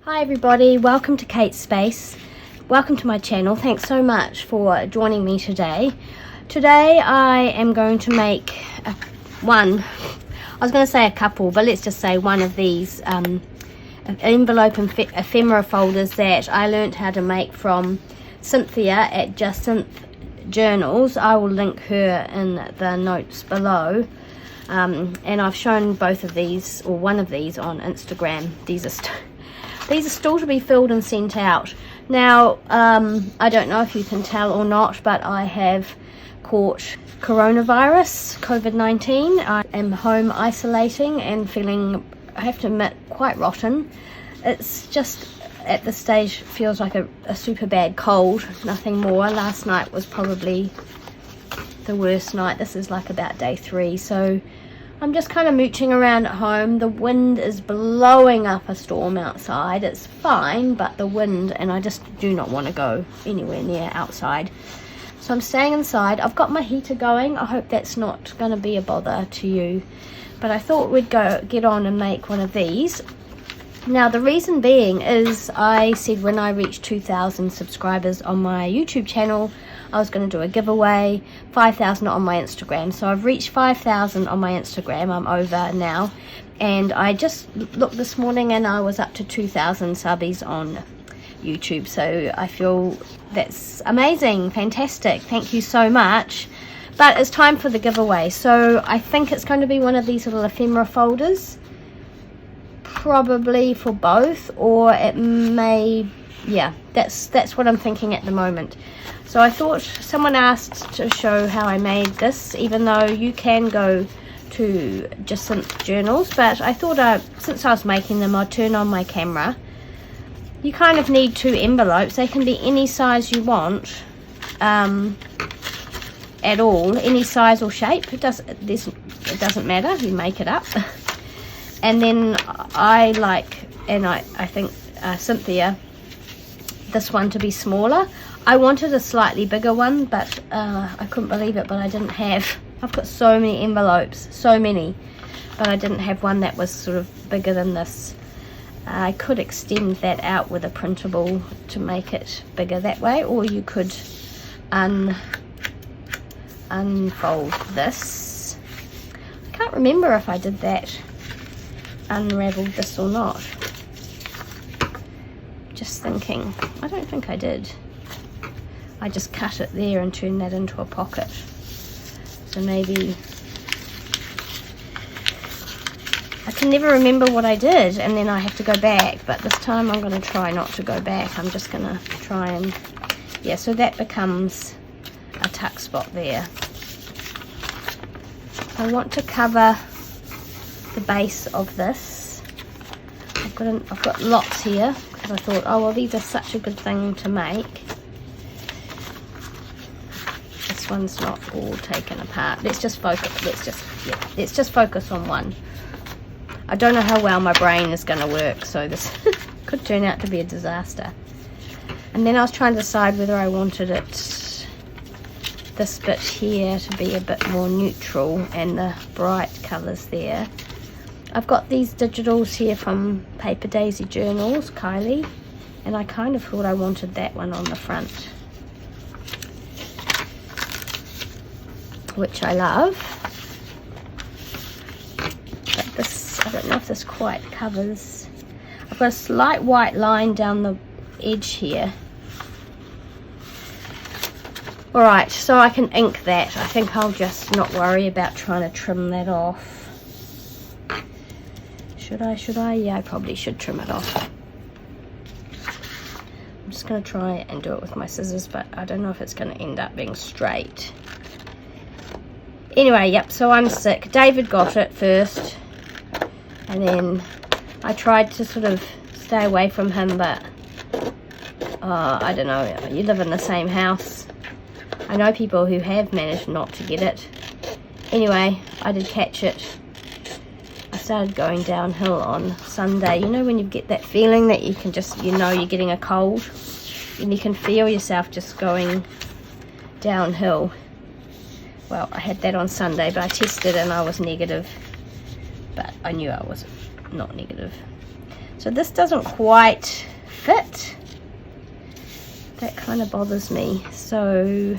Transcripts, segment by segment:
Hi everybody, welcome to Kate's Space. Welcome to my channel. Thanks so much for joining me today. Today I am going to make I was going to say a couple, but let's just say one of these envelope and ephemera folders that I learned how to make from Cynthia at Just Synth Journals. I will link her in the notes below. And I've shown both of these, or one of these, on Instagram. These are still to be filled and sent out. Now, I don't know if you can tell or not, but I have caught coronavirus, COVID-19. I am home isolating and feeling, I have to admit, quite rotten. It's just, at this stage, feels like a super bad cold, nothing more. Last night was probably the worst night. This is like about day 3, so I'm just kind of mooching around at home. The wind is blowing up a storm outside. It's fine, but the wind, and I just do not want to go anywhere near outside. So I'm staying inside. I've got my heater going. I hope that's not going to be a bother to you. But I thought we'd get on and make one of these. Now, the reason being is I said when I reached 2,000 subscribers on my YouTube channel, I was going to do a giveaway, 5,000 on my Instagram. So I've reached 5,000 on my Instagram. I'm over now. And I just looked this morning and I was up to 2,000 subbies on YouTube. So I feel that's amazing, fantastic. Thank you so much. But it's time for the giveaway. So I think it's going to be one of these little ephemera folders. Probably for both, or it may, yeah, that's what I'm thinking at the moment. So I thought, someone asked to show how I made this, even though you can go to Just Synth Journals, but I thought since I was making them, I'd turn on my camera. You kind of need 2 envelopes. They can be any size you want, at all, any size or shape. It doesn't matter, you make it up. And then I think Cynthia, this one to be smaller. I wanted a slightly bigger one, but I couldn't believe it, but I didn't have. I've got so many envelopes, so many, but I didn't have one that was sort of bigger than this. I could extend that out with a printable to make it bigger that way, or you could unfold this. I can't remember if I did that, unraveled this or not. Just thinking, I don't think I did. I just cut it there and turned that into a pocket. So maybe, I can never remember what I did, and then I have to go back, but this time I'm going to try not to go back. I'm just going to try and, yeah, so that becomes a tuck spot there. I want to cover the base of this. I've got lots here because I thought, oh well, these are such a good thing to make. This one's not all taken apart. Let's just focus on one. I don't know how well my brain is going to work, so this could turn out to be a disaster. And then I was trying to decide whether I wanted this bit here to be a bit more neutral and the bright colours there. I've got these digitals here from Paper Daisy Journals, Kylie, and I kind of thought I wanted that one on the front, which I love. But this, I don't know if this quite covers. I've got a slight white line down the edge here. Alright, so I can ink that. I think I'll just not worry about trying to trim that off. Should I? Yeah, I probably should trim it off. I'm just going to try and do it with my scissors, but I don't know if it's going to end up being straight. Anyway, yep, so I'm sick. David got it first, and then I tried to sort of stay away from him, but I don't know, you live in the same house. I know people who have managed not to get it. Anyway, I did catch it. I started going downhill on Sunday. You know when you get that feeling that you can just, you know you're getting a cold, and you can feel yourself just going downhill. Well, I had that on Sunday, but I tested and I was negative, but I knew I was not negative. So this doesn't quite fit. That kind of bothers me. So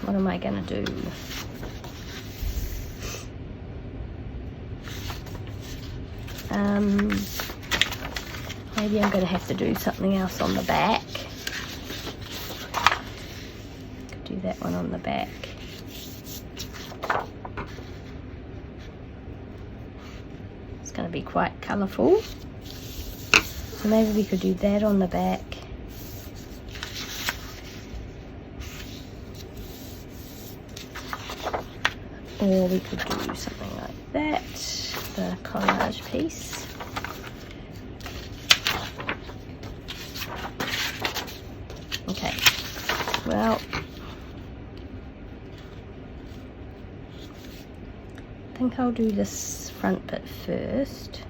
what am I going to do? Maybe I'm going to have to do something else on the back. Could do that one on the back. It's going to be quite colourful. So maybe we could do that on the back. Or we could do something like that, the collage piece. Okay, well, I think I'll do this front bit first.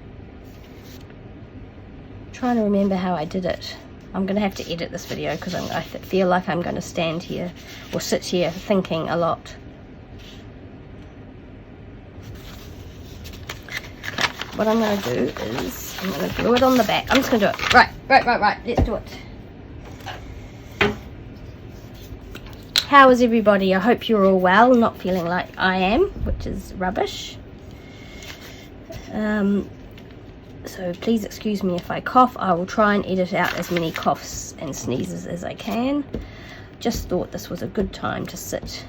Trying to remember how I did it. I'm going to have to edit this video because I feel like I'm going to stand here or sit here thinking a lot. Okay, what I'm going to do is I'm going to glue it on the back. I'm just going to do it. Right, let's do it. How is everybody? I hope you're all well, not feeling like I am, which is rubbish. So please excuse me if I cough. I will try and edit out as many coughs and sneezes as I can. Just thought this was a good time to sit,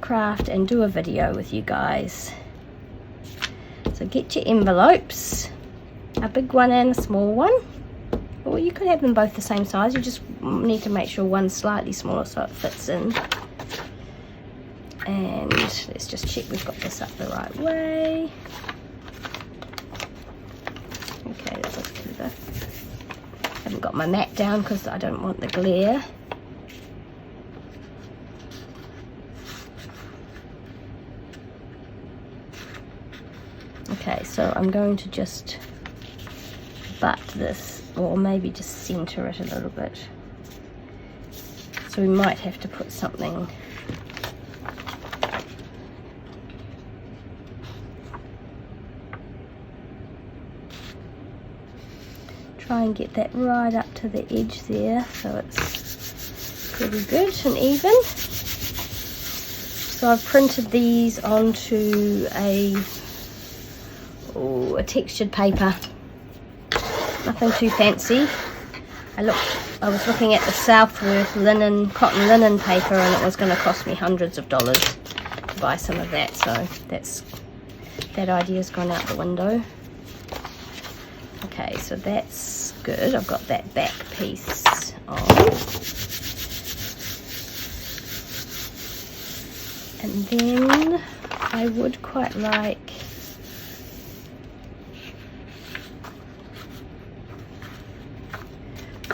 craft and do a video with you guys. So get your envelopes, a big one and a small one. Or you could have them both the same size. You just need to make sure one's slightly smaller so it fits in. And let's just check we've got this up the right way. Okay, that looks clever. Haven't got my mat down because I don't want the glare. Okay, so I'm going to just butt this, or maybe just center it a little bit. So we might have to put something try and get that right up to the edge there so it's pretty good and even. So I've printed these onto a textured paper, nothing too fancy. I was looking at the Southworth cotton linen paper, and it was going to cost me hundreds of dollars to buy some of that, so that idea's gone out the window. Okay, so that's good. I've got that back piece on. And then I would quite like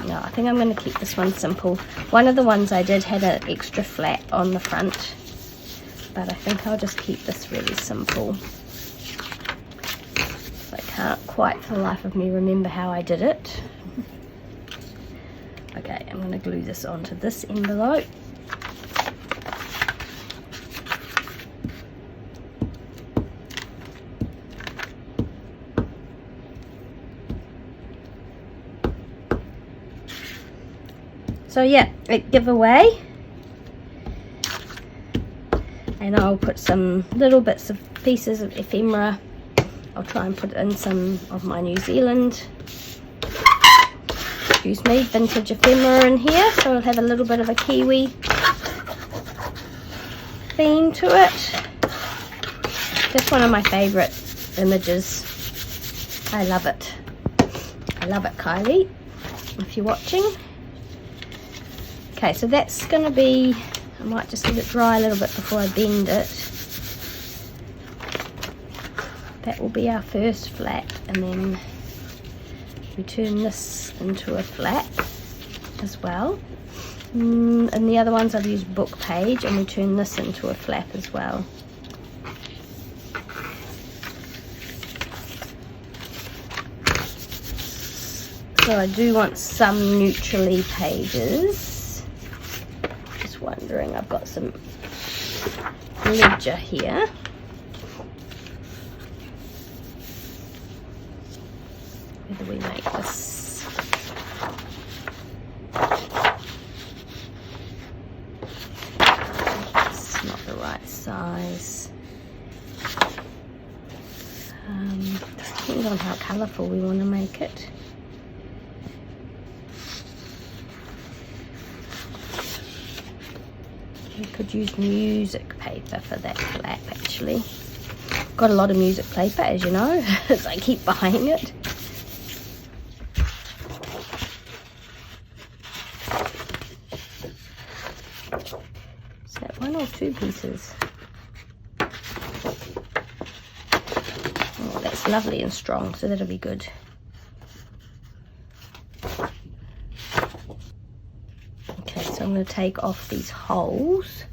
no, I think I'm going to keep this one simple. One of the ones I did had an extra flap on the front, but I think I'll just keep this really simple. I can't quite for the life of me remember how I did it. Okay, I'm going to glue this onto this envelope. So yeah, giveaway, and I'll put some little bits of pieces of ephemera. I'll try and put in some of my New Zealand, excuse me, vintage ephemera in here, so it'll have a little bit of a Kiwi theme to it. That's one of my favourite images. I love it. I love it, Kylie, if you're watching. Okay, so that's going to be, I might just let it dry a little bit before I bend it. That will be our first flap, and then we turn this into a flap as well. And the other ones I've used book page, and we turn this into a flap as well. So I do want some neutrally pages. Wondering, I've got some ledger here. right size. Depends on how colourful we want to make it. You could use music paper for that flap actually. Got a lot of music paper, as you know, as I keep buying it. Is that 1 or 2 pieces? Oh, that's lovely and strong, so that'll be good. Okay, so I'm going to take off these holes.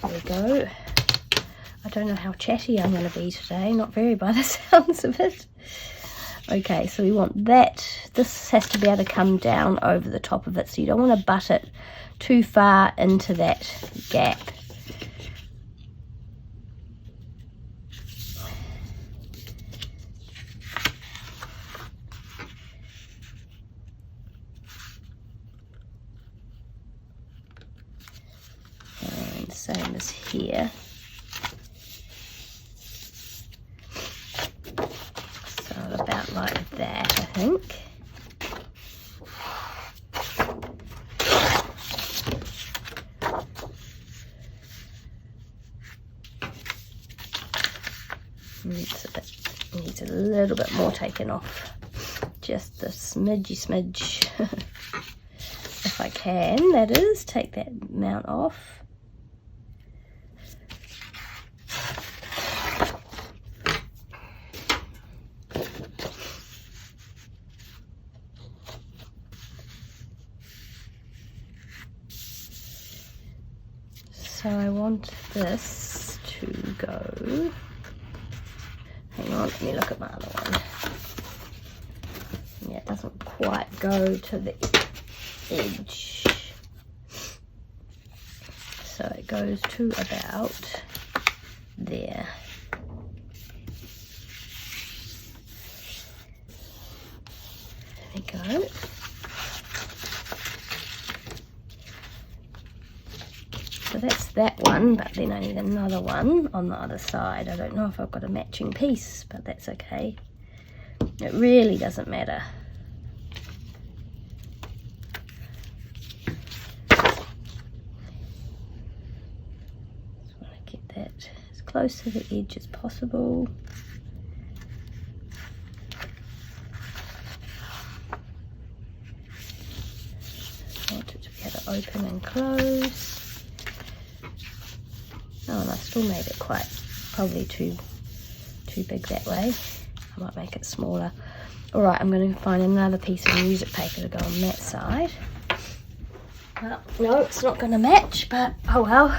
There we go. I don't know how chatty I'm going to be today, not very by the sounds of it. Okay, so we want that. This has to be able to come down over the top of it, so you don't want to butt it too far into that gap. And same as here. About like that, I think. Needs a little bit more taken off. Just a smidge. If I can, that is, take that mount off. So I want this to go, hang on, let me look at my other one. Yeah, it doesn't quite go to the edge. So it goes to about there. There we go. So that's that one, but then I need another one on the other side. I don't know if I've got a matching piece, but that's okay. It really doesn't matter. Just want to get that as close to the edge as possible. I want it to be able to open and close. Oh, and I still made it quite, probably too big that way. I might make it smaller. Alright, I'm going to find another piece of music paper to go on that side. Well, no, it's not going to match, but oh well.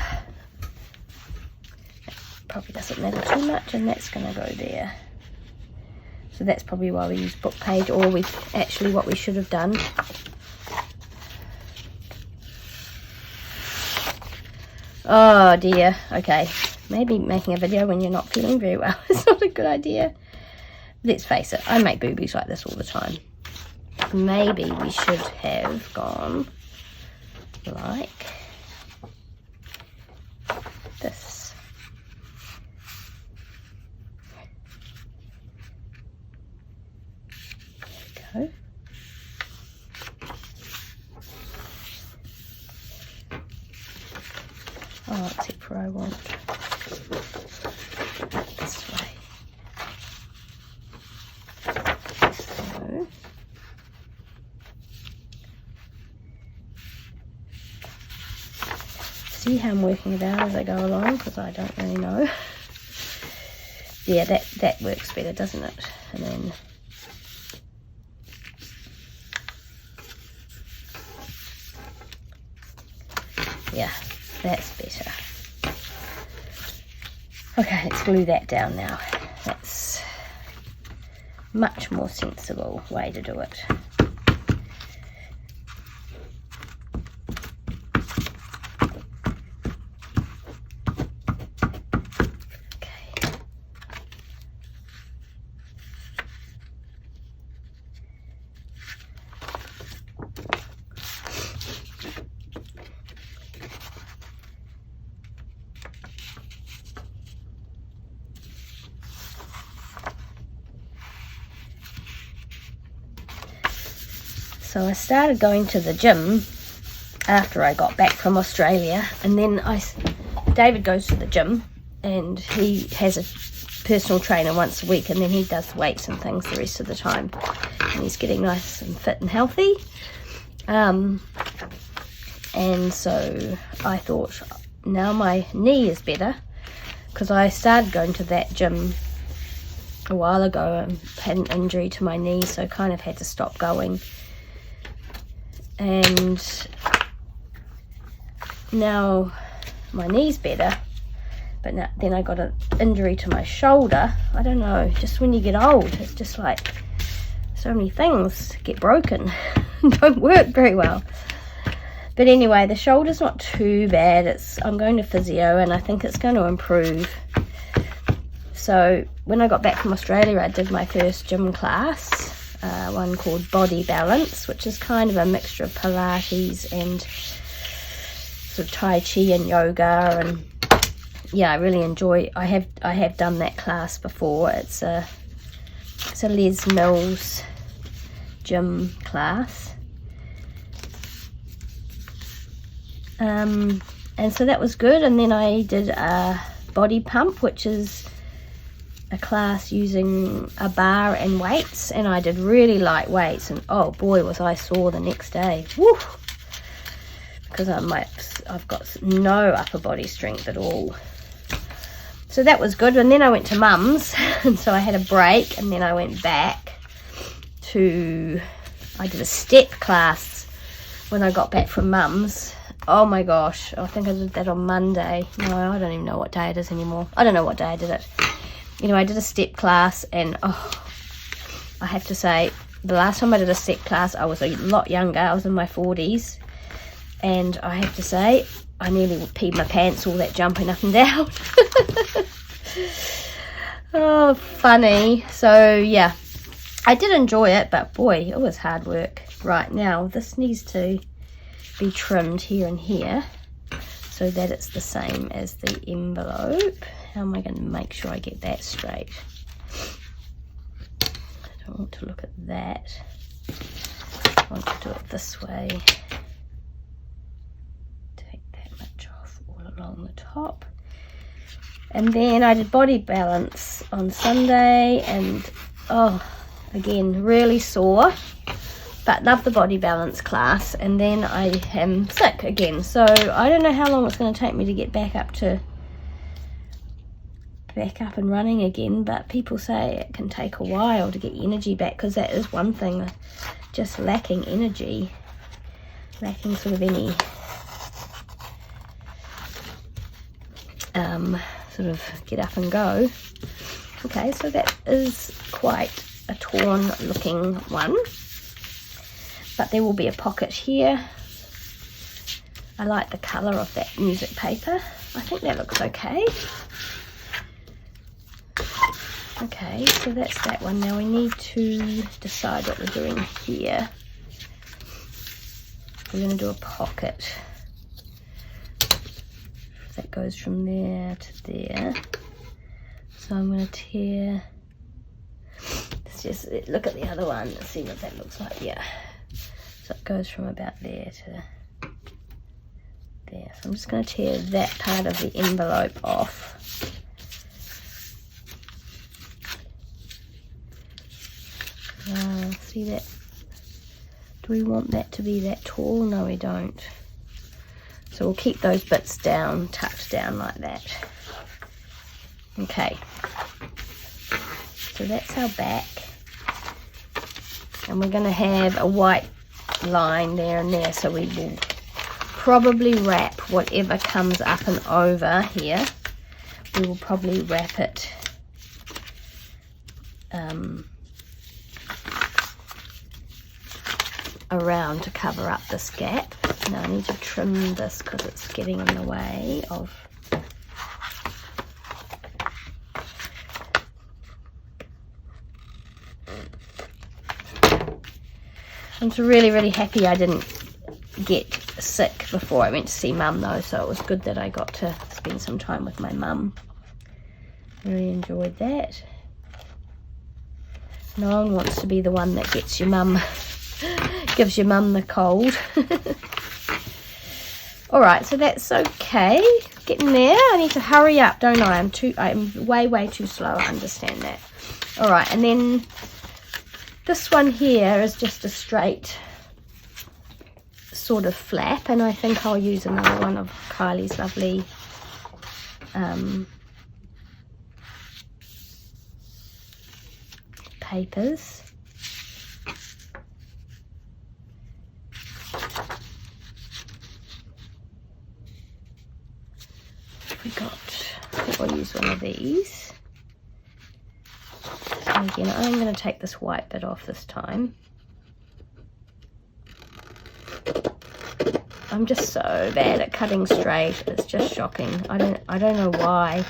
It probably doesn't matter too much, and that's going to go there. So that's probably why we use book page, or we actually what we should have done. Oh dear, okay. Maybe making a video when you're not feeling very well is not a good idea. Let's face it, I make boobies like this all the time. Maybe we should have gone like this. There we go. Oh, except for I want this way. So, see how I'm working it out as I go along, because I don't really know. Yeah, that works better, doesn't it? And then yeah, that's better. Okay, let's glue that down now. That's much more sensible way to do it. Okay. So I started going to the gym after I got back from Australia, and then David goes to the gym and he has a personal trainer once a week, and then he does weights and things the rest of the time, and he's getting nice and fit and healthy. And so I thought, now my knee is better, because I started going to that gym a while ago and had an injury to my knee, so kind of had to stop going. And now my knee's better, but then I got an injury to my shoulder. I don't know, just when you get old, it's just like so many things get broken don't work very well. But anyway, the shoulder's not too bad. I'm going to physio, and I think it's going to improve. So when I got back from Australia, I did my first gym class, one called Body Balance, which is kind of a mixture of Pilates and sort of Tai Chi and yoga. And yeah, I really enjoy. I have done that class before. It's a Les Mills gym class. And so that was good. And then I did a body pump, which is a class using a bar and weights, and I did really light weights, and oh boy was I sore the next day. Woo! Because I've got no upper body strength at all. So that was good. And then I went to Mum's and so I had a break, and then I went back I did a step class when I got back from Mum's. Oh my gosh, I think I did that on Monday. No, I don't even know what day it is anymore. I don't know what day I did it. Anyway, I did a step class, and oh, I have to say, the last time I did a step class, I was a lot younger. I was in my 40s, and I have to say, I nearly peed my pants all that jumping up and down. Oh, funny. So yeah, I did enjoy it, but boy, it was hard work. Right, now this needs to be trimmed here and here so that it's the same as the envelope. How am I going to make sure I get that straight? I don't want to look at that. I want to do it this way. Take that much off all along the top. And then I did Body Balance on Sunday, and oh, again, really sore, but love the Body Balance class. And then I am sick again, so I don't know how long it's going to take me to get back up and running again, but people say it can take a while to get energy back, because that is one thing, just lacking energy, lacking sort of any sort of get up and go. Okay, so that is quite a torn looking one, but there will be a pocket here. I like the colour of that music paper. I think that looks okay. Okay, so that's that one. Now we need to decide what we're doing here. We're going to do a pocket. That goes from there to there. So I'm going to tear. Let's just look at the other one and see what that looks like. Yeah. So it goes from about there to there. So I'm just going to tear that part of the envelope off. See that? Do we want that to be that tall? No, we don't. So we'll keep those bits down, tucked down like that. Okay. So that's our back. And we're going to have a white line there and there. So we will probably wrap whatever comes up and over here. We will probably wrap it around to cover up this gap. Now I need to trim this because it's getting in the way of I'm really happy I didn't get sick before I went to see Mum though, so it was good that I got to spend some time with my mum. Really enjoyed that. No one wants to be the one that gets your mum Gives your mum the cold. Alright, so that's okay. Getting there. I need to hurry up, don't I? I'm way too slow. I understand that. Alright, and then this one here is just a straight sort of flap, and I think I'll use another one of Kylie's lovely papers. I think we'll use one of these. So again, I'm going to take this white bit off this time. I'm just so bad at cutting straight. It's just shocking. I don't know why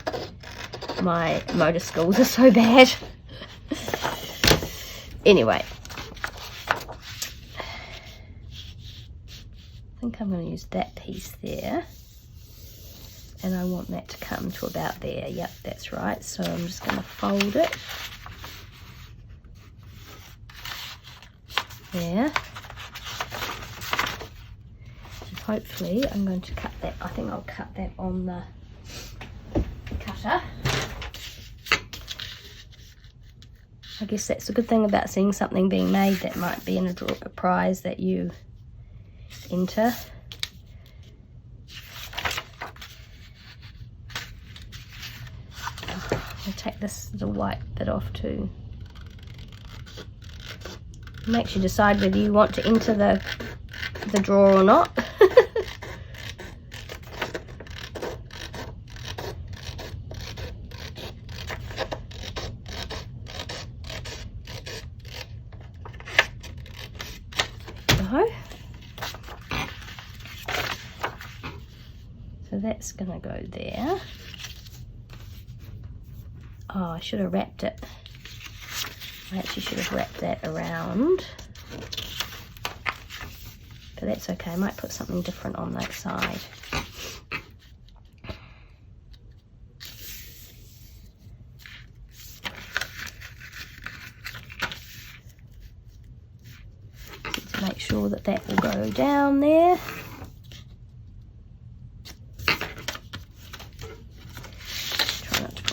my motor skills are so bad. Anyway, I think I'm going to use that piece there. And I want that to come to about there. Yep, that's right. So I'm just going to fold it. There. And hopefully I'm going to cut that. I think I'll cut that on the cutter. I guess that's a good thing about seeing something being made that might be in a prize that you enter. I'll take the white bit off too. It makes you decide whether you want to enter the drawer or not. So that's gonna go there. Oh, I should have wrapped it. I actually should have wrapped that around. But that's okay. I might put something different on that side. To make sure that that will go down there.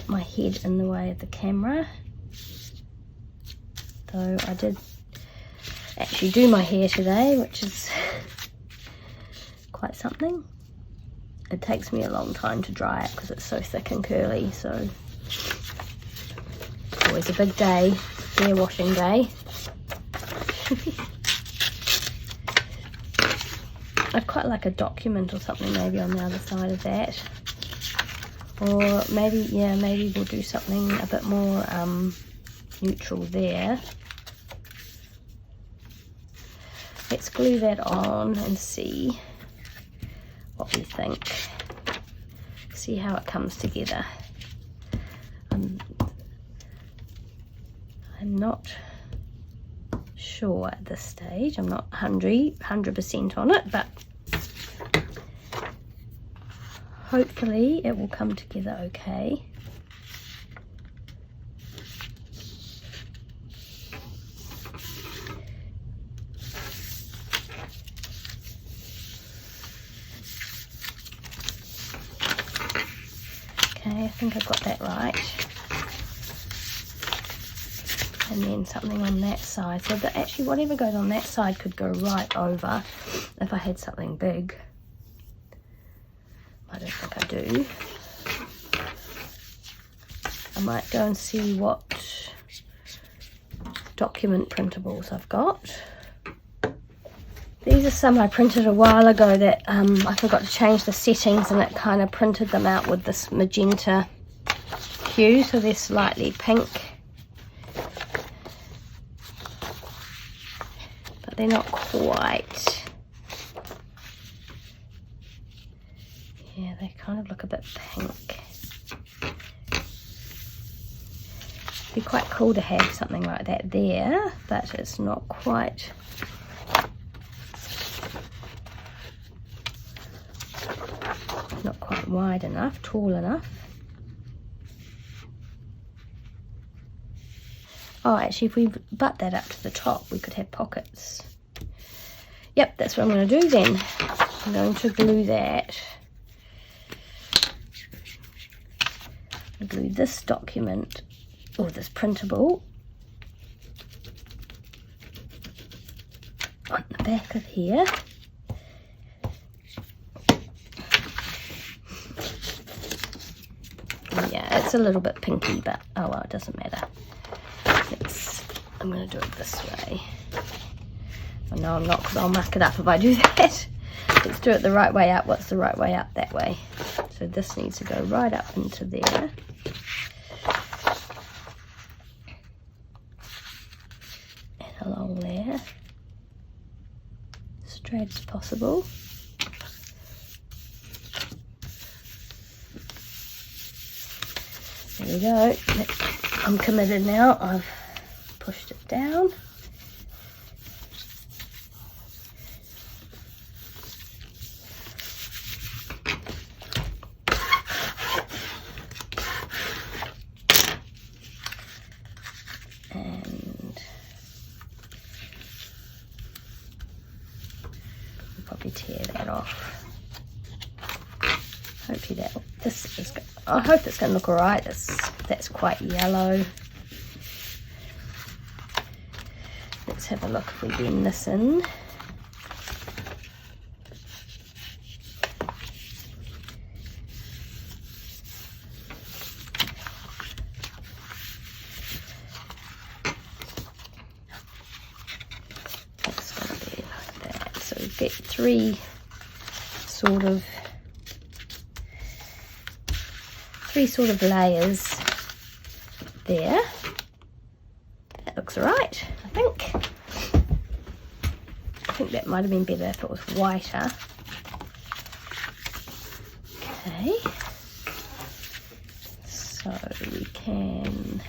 My head in the way of the camera, though I did actually do my hair today, which is quite something. It takes me a long time to dry it because it's so thick and curly, so it's always a big day, hair washing day. I'd quite like a document or something maybe on the other side of that. Or maybe, yeah, maybe we'll do something a bit more neutral there. Let's glue that on and see what we think. See how it comes together. I'm not sure at this stage. I'm not 100% on it, but hopefully it will come together okay. Okay, I think I've got that right. And then something on that side. So that actually whatever goes on that side could go right over if I had something big. I don't think I do. I might go and see what document printables I've got. These are some I printed a while ago that I forgot to change the settings, and it kind of printed them out with this magenta hue, so they're slightly pink. But they're not quite. Yeah, they kind of look a bit pink. It'd be quite cool to have something like that there, but it's not quite. Not quite wide enough, tall enough. Oh, actually, if we butt that up to the top, we could have pockets. Yep, that's what I'm going to do then. I'm going to glue that. I'll glue this document, or this printable, on the back of here. Yeah, it's a little bit pinky, but oh well, it doesn't matter. I'm going to do it this way. Oh no, I'm not, because I'll muck it up if I do that. Let's do it the right way up. What's the right way up? That way. So this needs to go right up into there. And along there. Straight as possible. There we go. I'm committed now. I've pushed it down. And we'll probably tear that off. Hopefully this is good. I hope it's going to look alright. That's quite yellow. Let's have a look if we bend this in. That's going to be like that. So we get three sort of layers there. That looks alright, I think. I think that might have been better if it was whiter. Okay. So we can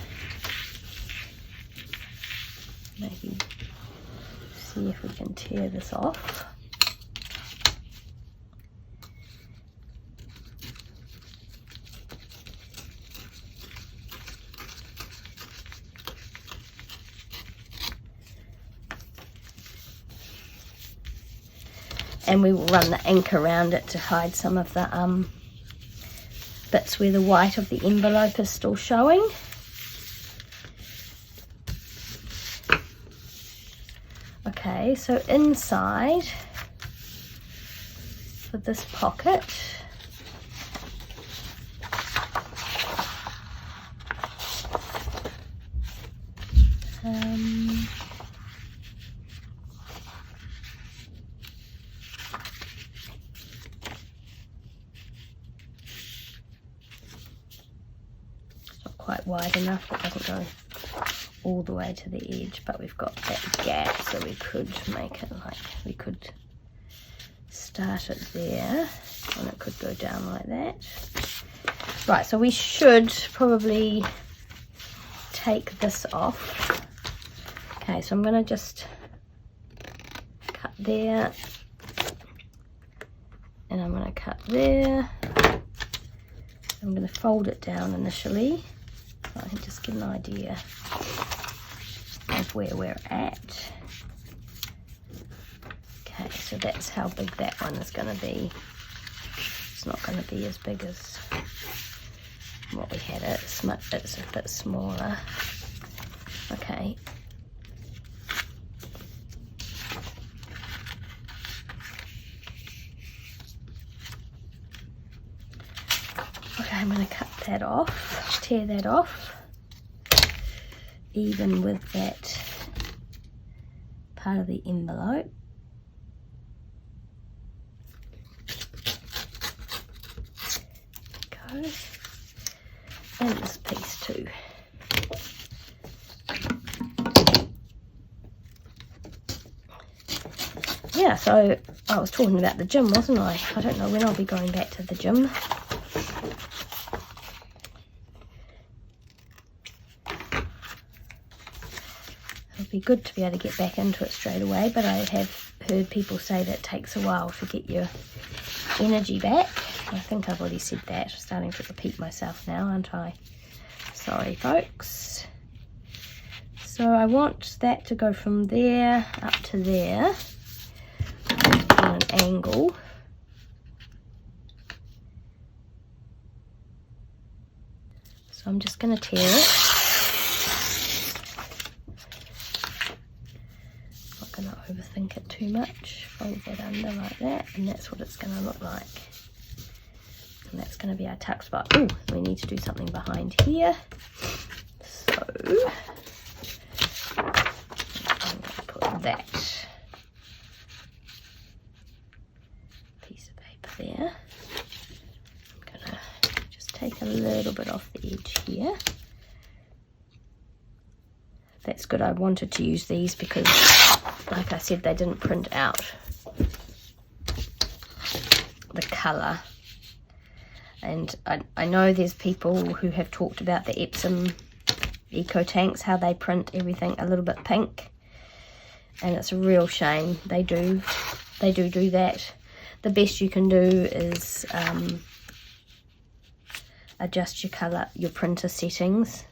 maybe see if we can tear this off. And we will run the ink around it to hide some of the bits where the white of the envelope is still showing. Okay, so inside for this pocket, quite wide enough, it doesn't go all the way to the edge, but we've got that gap, so we could make it like, we could start it there and it could go down like that. Right, so we should probably take this off. Okay, so I'm going to just cut there and I'm going to cut there. I'm going to fold it down initially. I can just get an idea of where we're at. Okay, so that's how big that one is going to be. It's not going to be as big as what we had. It's a bit smaller. Okay. Okay, I'm going to cut that off, tear that off, even with that part of the envelope. There we go. And this piece too. Yeah, so I was talking about the gym, wasn't I? I don't know when I'll be going back to the gym. It'll be good to be able to get back into it straight away, but I have heard people say that it takes a while to get your energy back. I think I've already said that. I'm starting to repeat myself now, aren't I? Sorry, folks. So I want that to go from there up to there. an angle. So I'm just going to tear it. Not going to overthink it too much. Fold that under like that, and that's what it's going to look like. And that's going to be our tuck spot. Oh, we need to do something behind here. So I'm going to put that piece of paper there. I'm going to just take a little bit off the edge here. That's good. I wanted to use these because, like I said, they didn't print out the colour. And I know there's people who have talked about the Epsom eco tanks, how they print everything a little bit pink, and it's a real shame. They do that. The best you can do is adjust your colour, your printer settings,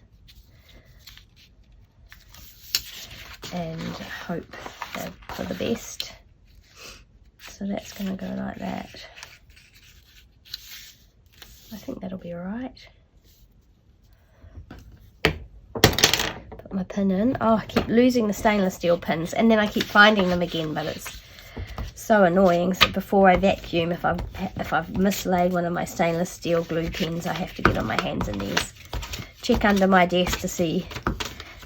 and hope for the best. So that's going to go like that. I think that'll be alright. Put my pin in. Oh, I keep losing the stainless steel pins, and then I keep finding them again, but it's so annoying. So before I vacuum, if I've mislaid one of my stainless steel glue pens, I have to get on my hands and knees, check under my desk to see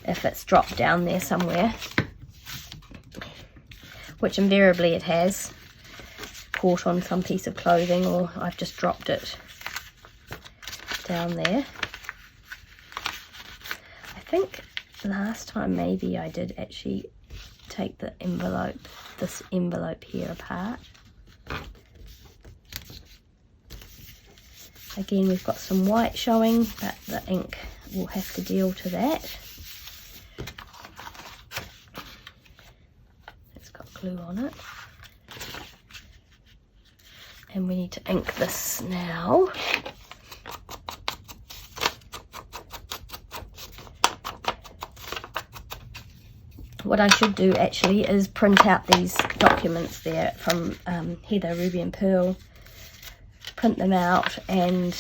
if it's dropped down there somewhere, which invariably it has, caught on some piece of clothing, or I've just dropped it down there. I think last time maybe I did actually take the envelope, this envelope here apart. Again, we've got some white showing, but the ink will have to deal to that. It's got glue on it. And we need to ink this now. What I should do actually is print out these documents there from Heather, Ruby and Pearl, print them out and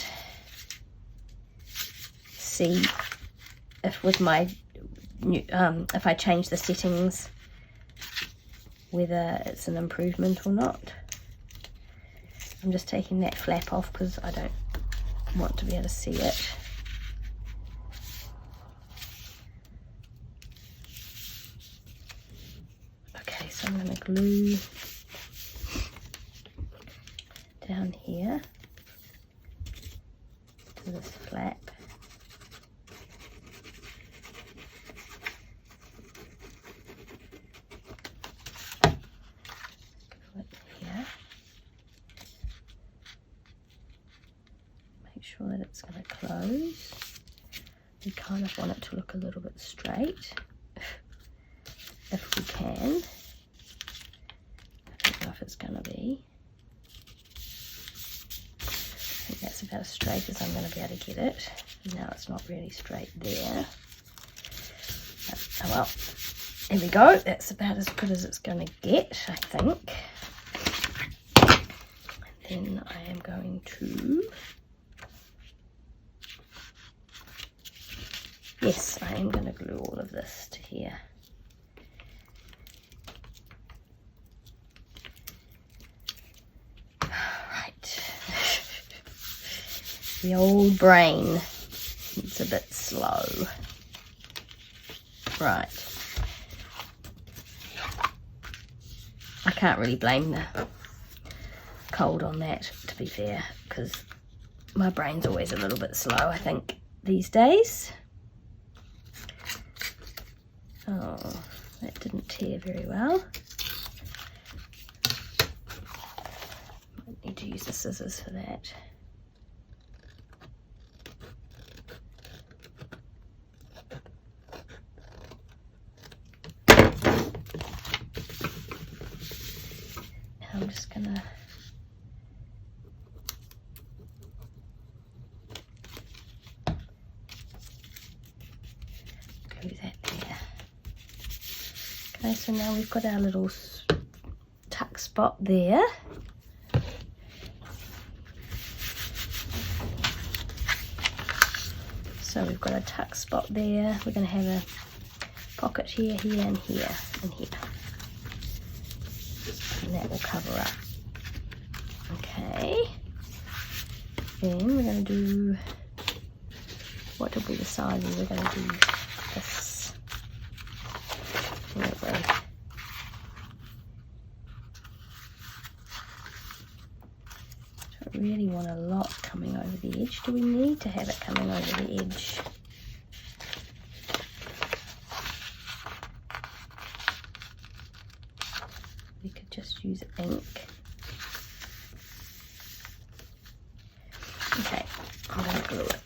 see if with my new, if I change the settings, whether it's an improvement or not. I'm just taking that flap off because I don't want to be able to see it. So I'm going to glue down here to this flap. Glue it here. Make sure that it's going to close. We kind of want it to look a little bit straight, if we can. If it's going to be. I think that's about as straight as I'm going to be able to get it. Now it's not really straight there. But, oh well, there we go. That's about as good as it's going to get, I think. And then I am going to... Yes, I am going to glue all of this to here. The old brain, it's a bit slow. Right. I can't really blame the cold on that, to be fair, because my brain's always a little bit slow, I think, these days. Oh, that didn't tear very well. Might need to use the scissors for that. I'm just gonna glue that there. Okay, so now we've got our little tuck spot there. So we've got a tuck spot there. We're going to have a pocket here, here, and here, and here. And that will cover up. Okay. Then we're going to do, what did we decide? We were going to do this. There we go. Don't really want a lot coming over the edge. Do we need to have it coming over the edge? We could just use ink. Okay, I'm going to glue it.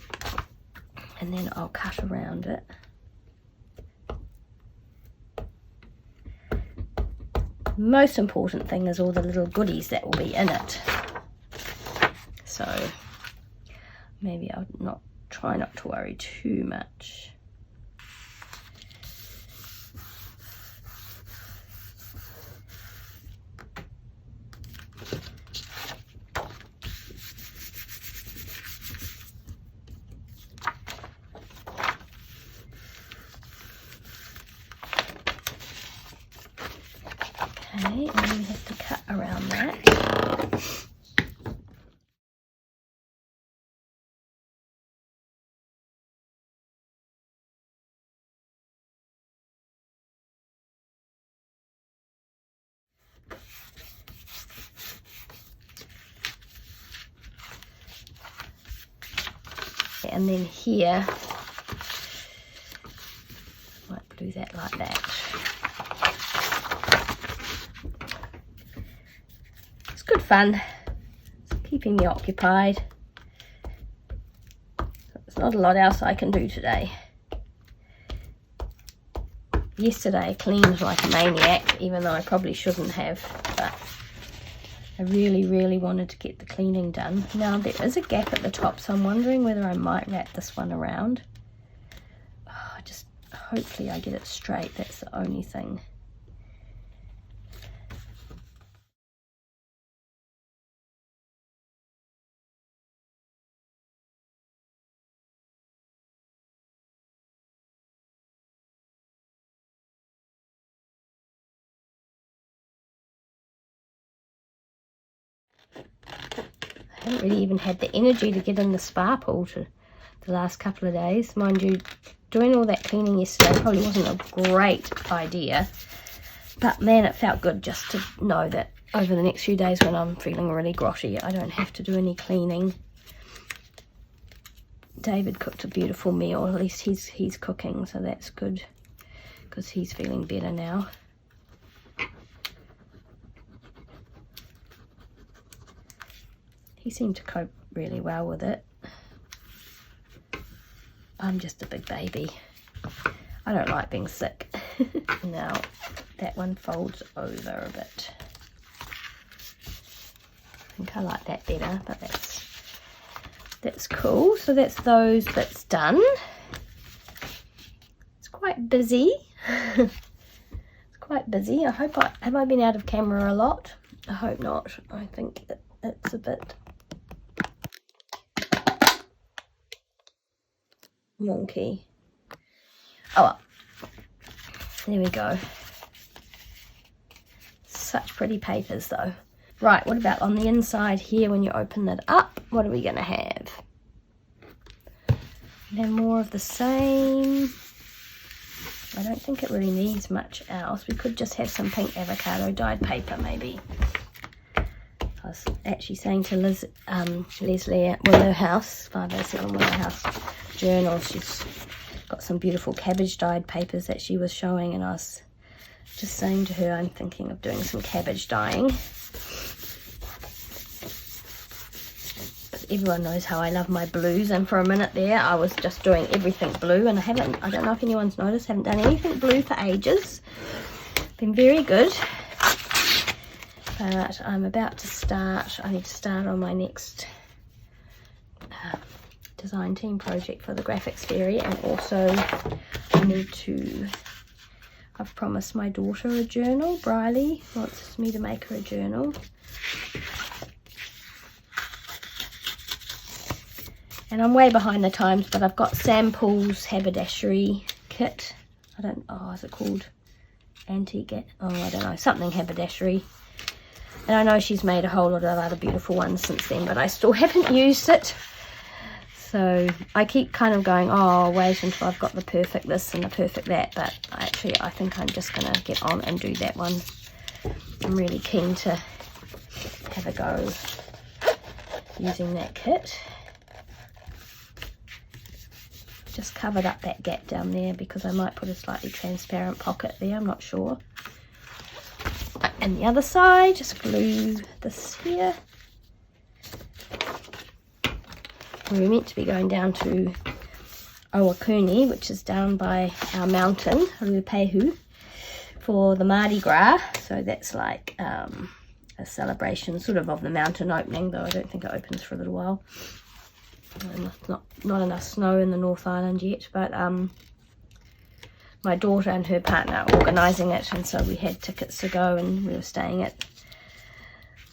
And then I'll cut around it. Most important thing is all the little goodies that will be in it. So maybe I'll try not to worry too much. Okay, and then we have to cut around that. And then here, might do that like that. It's good fun. It's keeping me occupied. There's not a lot else I can do today. Yesterday I cleaned like a maniac, even though I probably shouldn't have, but I really wanted to get the cleaning done. Now there is a gap at the top, so I'm wondering whether I might wrap this one around. Oh, hopefully I get it straight, that's the only thing. I haven't really even had the energy to get in the spa pool to the last couple of days. Mind you, doing all that cleaning yesterday probably wasn't a great idea. But man, it felt good just to know that over the next few days when I'm feeling really grotty, I don't have to do any cleaning. David cooked a beautiful meal, at least he's cooking, so that's good because he's feeling better now. He seemed to cope really well with it. I'm just a big baby. I don't like being sick. Now, that one folds over a bit. I think I like that better, but that's cool. So that's those bits done. It's quite busy. It's quite busy. Have I been out of camera a lot? I hope not. I think it's a bit wonky. Oh well. There we go. Such pretty papers though. Right, what about on the inside here when you open it up? What are we going to have? Then more of the same. I don't think it really needs much else. We could just have some pink avocado dyed paper maybe. I was actually saying to Leslie at Willow House, 507 Willow House Journal, she's got some beautiful cabbage dyed papers that she was showing, and I was just saying to her I'm thinking of doing some cabbage dyeing. Everyone knows how I love my blues, and for a minute there I was just doing everything blue, and I don't know if anyone's noticed, haven't done anything blue for ages. Been very good. But I'm about to start. I need to start on my next design team project for the graphics fairy, and also I I've promised my daughter a journal. Briley wants me to make her a journal. And I'm way behind the times, but I've got Sam Pool's haberdashery kit. Is it called antique? Oh, I don't know, something haberdashery. And I know she's made a whole lot of other beautiful ones since then, but I still haven't used it. So I keep kind of going, oh, I'll wait until I've got the perfect this and the perfect that. But actually, I think I'm just going to get on and do that one. I'm really keen to have a go using that kit. Just covered up that gap down there because I might put a slightly transparent pocket there, I'm not sure. And the other side, just glue this here. We were meant to be going down to Owakuni, which is down by our mountain, Ruapehu, for the Mardi Gras. So that's like a celebration sort of the mountain opening, though I don't think it opens for a little while. Not enough snow in the North Island yet, but my daughter and her partner are organising it, and so we had tickets to go, and we were staying at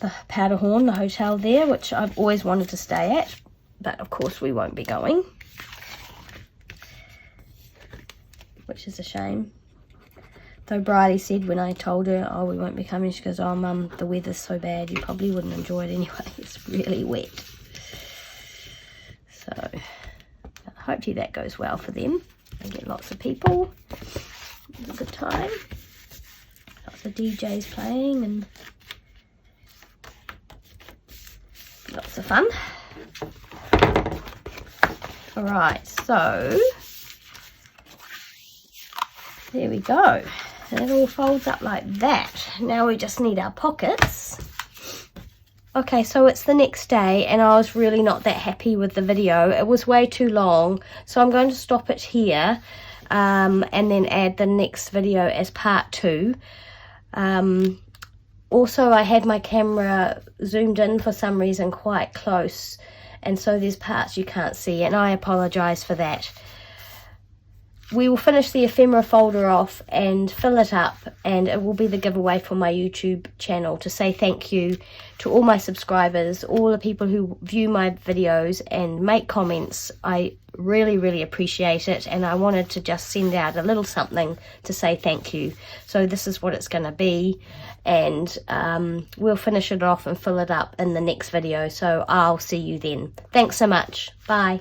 the Powderhorn, the hotel there, which I've always wanted to stay at, but of course we won't be going, which is a shame. Though Bridie said when I told her, oh, we won't be coming, she goes, oh Mum, the weather's so bad, you probably wouldn't enjoy it anyway, it's really wet. So hopefully that goes well for them. They get lots of people. It's a good time. Lots of DJs playing and lots of fun. Alright, so there we go. And it all folds up like that. Now we just need our pockets. Okay, so it's the next day and I was really not that happy with the video. It was way too long, so I'm going to stop it here and then add the next video as part 2. Also, I had my camera zoomed in for some reason quite close, and so there's parts you can't see, and I apologise for that. We will finish the ephemera folder off and fill it up, and it will be the giveaway for my YouTube channel to say thank you to all my subscribers, all the people who view my videos and make comments. I really, really appreciate it, and I wanted to just send out a little something to say thank you. So this is what it's going to be, and we'll finish it off and fill it up in the next video. So I'll see you then. Thanks so much. Bye.